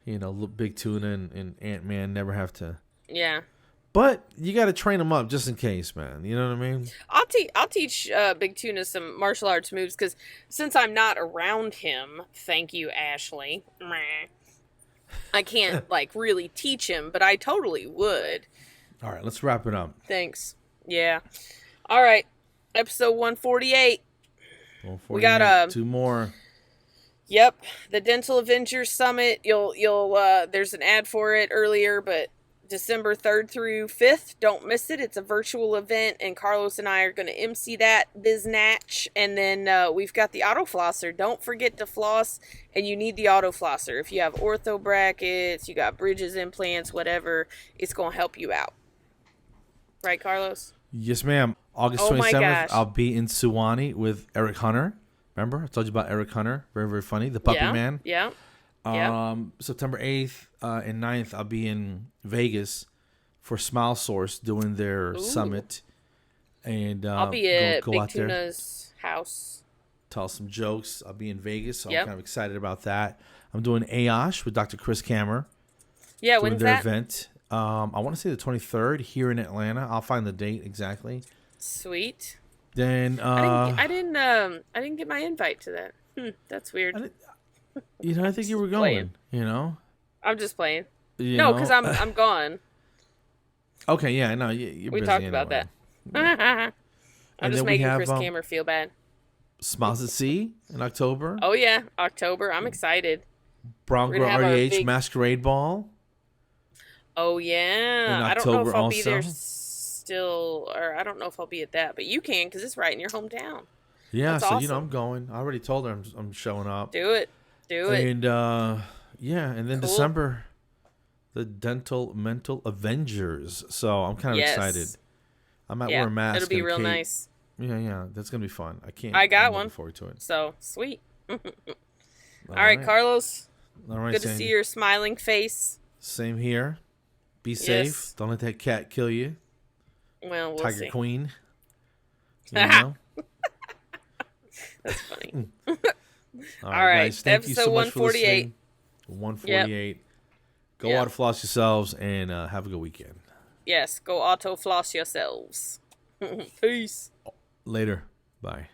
Big Tuna and Ant-Man never have to. Yeah. But you got to train them up just in case, man. You know what I mean? I'll teach Big Tuna some martial arts moves because since I'm not around him, thank you, Ashley. I can't really teach him, but I totally would. All right, let's wrap it up. Thanks. Yeah. All right. Episode 148. We got 2 more. Yep, the Dental Avengers Summit. You'll there's an ad for it earlier, but December 3rd through 5th. Don't miss it. It's a virtual event, and Carlos and I are going to MC that biznatch. And then we've got the Autoflosser. Don't forget to floss, and you need the Autoflosser. If you have ortho brackets, you got bridges, implants, whatever, it's going to help you out. Right, Carlos? Yes, ma'am. August 27th, I'll be in Suwannee with Eric Hunter. Remember? I told you about Eric Hunter. Very, very funny. The Puppy Man. Yeah. September 8th and 9th, I'll be in Vegas for Smile Source doing their summit. And I'll be at Big Tuna's house. Tell some jokes. I'll be in Vegas, so I'm kind of excited about that. I'm doing AOSH with Dr. Chris Kammer. Yeah, when's their that? Event. I want to say the 23rd here in Atlanta. I'll find the date exactly. Sweet. Then I didn't get my invite to that. That's weird. I think you were going. I'm just playing. No, because I'm gone. Okay, yeah, no, you're we busy talked anyway. about that. I'm just making Chris Kammer feel bad. Smiles at Sea in October. Oh yeah, October. I'm excited. Brown We're Girl gonna have our REH big- Masquerade Ball. Oh yeah, In I don't know if October I'll be there also. still, or I don't know if I'll be at that, but you can because it's right in your hometown. Yeah, That's so awesome. I'm going. I already told her I'm showing up. Do it, do it. And yeah, and then Cool. December, the Dental Mental Avengers. So I'm kind of excited. I might wear a mask. It'll be and a real cape. nice. Yeah, that's gonna be fun. I got I'm one. looking forward to it. So sweet. All right, Carlos. All right, Good to Sandy. see your smiling face. Same here. Be safe. Yes. Don't let that cat kill you. Well, we'll Tiger see. Queen. You know? That's funny. All right, guys. Thank you so much for 148. listening. 148. Go Yep. Autofloss yourselves and have a good weekend. Yes, go Autofloss yourselves. Peace. Later. Bye.